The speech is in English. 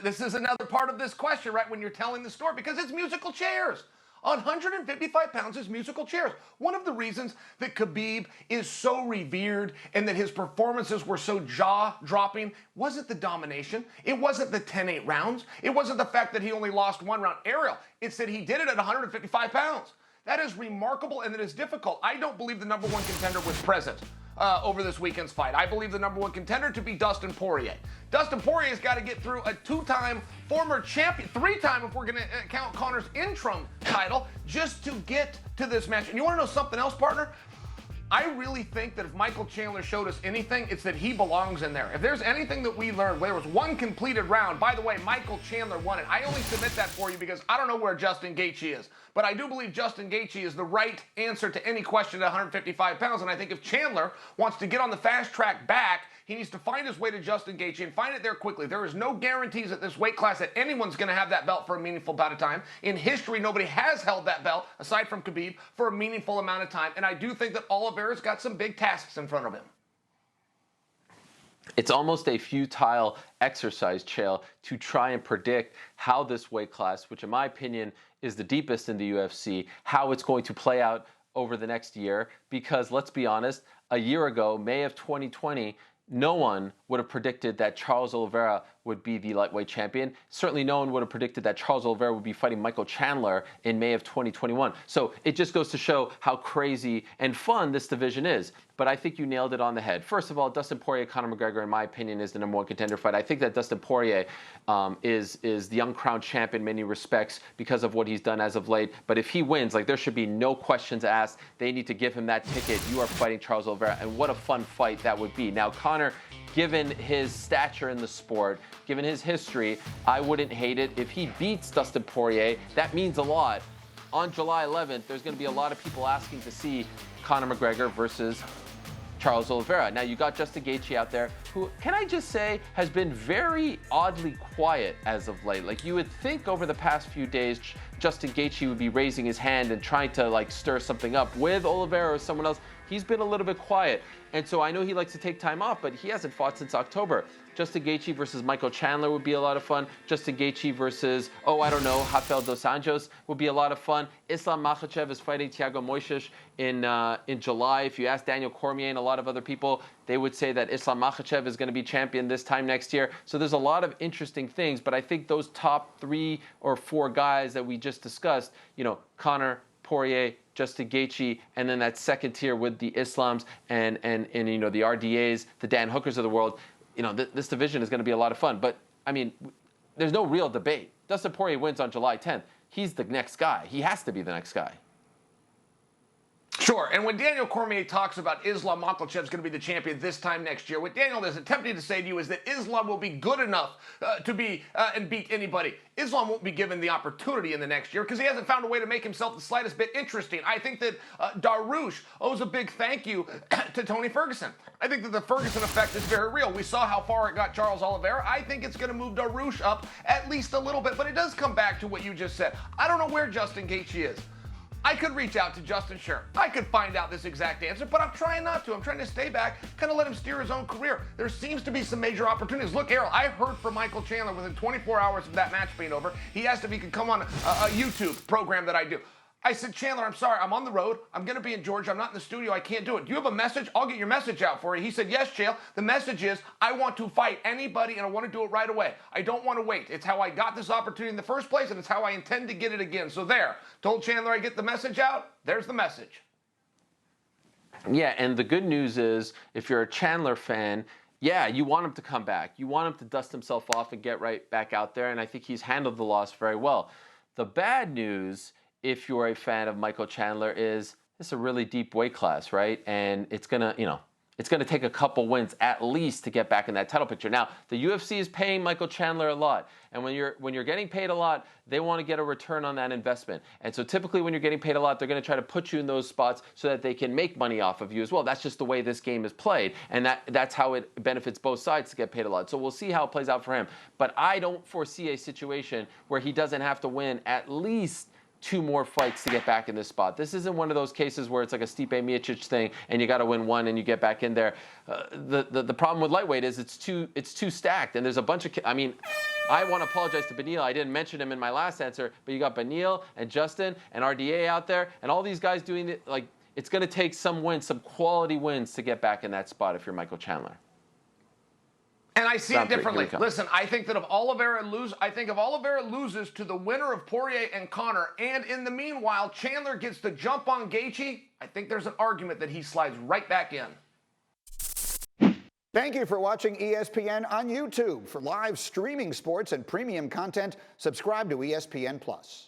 This is another part of this question, right, when you're telling the story, because it's musical chairs. 155 pounds is musical chairs. One of the reasons that Khabib is so revered and that his performances were so jaw-dropping wasn't the domination. It wasn't the 10-8 rounds. It wasn't the fact that he only lost one round. Ariel, it's that he did it at 155 pounds. That is remarkable, and it is difficult. I don't believe the number one contender was present over this weekend's fight. I believe the number one contender to be Dustin Poirier. Dustin Poirier's got to get through a two-time former champion, three-time if we're going to count Conor's interim title, just to get to this match. And you want to know something else, partner? I really think that if Michael Chandler showed us anything, it's that he belongs in there. If there's anything that we learned, there was one completed round. By the way, Michael Chandler won it. I only submit that for you because I don't know where Justin Gaethje is. But I do believe Justin Gaethje is the right answer to any question at 155 pounds. And I think if Chandler wants to get on the fast track back, he needs to find his way to Justin Gaethje and find it there quickly. There is no guarantees at this weight class that anyone's going to have that belt for a meaningful amount of time. In history, nobody has held that belt, aside from Khabib, for a meaningful amount of time. And I do think that Oliveira's got some big tasks in front of him. It's almost a futile exercise, Chael, to try and predict how this weight class, which in my opinion is the deepest in the UFC, how it's going to play out over the next year. Because let's be honest, a year ago, May of 2020, no one would have predicted that Charles Oliveira would be the lightweight champion. Certainly no one would have predicted that Charles Oliveira would be fighting Michael Chandler in May of 2021. So it just goes to show how crazy and fun this division is. But I think you nailed it on the head. First of all, Dustin Poirier, Conor McGregor, in my opinion, is the number one contender fight. I think that Dustin Poirier is the uncrowned champ in many respects because of what he's done as of late. But if he wins, like, there should be no questions asked. They need to give him that ticket. You are fighting Charles Oliveira, and what a fun fight that would be. Now, Conor, given his stature in the sport, given his history, I wouldn't hate it. If he beats Dustin Poirier, that means a lot. On July 11th, there's going to be a lot of people asking to see Conor McGregor versus Charles Oliveira. Now, you got Justin Gaethje out there, who, can I just say, has been very oddly quiet as of late. Like, you would think over the past few days, Justin Gaethje would be raising his hand and trying to, like, stir something up with Oliveira or someone else. He's been a little bit quiet. And so I know he likes to take time off, but he hasn't fought since October. Justin Gaethje versus Michael Chandler would be a lot of fun. Justin Gaethje versus, Rafael dos Anjos would be a lot of fun. Islam Makhachev is fighting Thiago Moises in July. If you ask Daniel Cormier and a lot of other people, they would say that Islam Makhachev is going to be champion this time next year. So there's a lot of interesting things, but I think those top 3 or 4 guys that we just discussed, Conor, Poirier, Justin Gaethje, and then that second tier with the Islams and the RDAs, the Dan Hookers of the world, this division is going to be a lot of fun. But, I mean, there's no real debate. Dustin Poirier wins on July 10th. He's the next guy. He has to be the next guy. Sure, and when Daniel Cormier talks about Islam Makhachev is going to be the champion this time next year, what Daniel is attempting to say to you is that Islam will be good enough to be and beat anybody. Islam won't be given the opportunity in the next year because he hasn't found a way to make himself the slightest bit interesting. I think that Dariush owes a big thank you to Tony Ferguson. I think that the Ferguson effect is very real. We saw how far it got Charles Oliveira. I think it's going to move Dariush up at least a little bit, but it does come back to what you just said. I don't know where Justin Gaethje is. I could reach out to Justin, sure. I could find out this exact answer, but I'm trying not to. I'm trying to stay back, kind of let him steer his own career. There seems to be some major opportunities. Look, Ariel, I heard from Michael Chandler within 24 hours of that match being over. He asked if he could come on a YouTube program that I do. I said, Chandler, I'm sorry, I'm on the road. I'm going to be in Georgia. I'm not in the studio. I can't do it. Do you have a message? I'll get your message out for you. He said, yes, Chael. The message is, I want to fight anybody, and I want to do it right away. I don't want to wait. It's how I got this opportunity in the first place, and it's how I intend to get it again. So there. Told Chandler I get the message out. There's the message. Yeah, and the good news is, if you're a Chandler fan, yeah, you want him to come back. You want him to dust himself off and get right back out there, and I think he's handled the loss very well. The bad news, if you're a fan of Michael Chandler, is it's a really deep weight class, right? And it's gonna take a couple wins at least to get back in that title picture. Now, the UFC is paying Michael Chandler a lot, and when you're getting paid a lot, they want to get a return on that investment. And so typically when you're getting paid a lot, they're going to try to put you in those spots so that they can make money off of you as well. That's just the way this game is played, and that's how it benefits both sides to get paid a lot. So we'll see how it plays out for him. But I don't foresee a situation where he doesn't have to win at least 2 more fights to get back in this spot. This isn't one of those cases where it's like a Stipe Miocic thing and you got to win one and you get back in there. The problem with lightweight is it's too stacked, and there's a bunch of, I mean, I want to apologize to Beneil. I didn't mention him in my last answer, but you got Beneil and Justin and RDA out there and all these guys doing it. Like, it's going to take some wins, some quality wins to get back in that spot if you're Michael Chandler. And I see it differently. Listen, I think that if Oliveira loses to the winner of Poirier and Conor, and in the meanwhile, Chandler gets the jump on Gaethje, I think there's an argument that he slides right back in. Thank you for watching ESPN on YouTube. For live streaming sports and premium content, subscribe to ESPN+.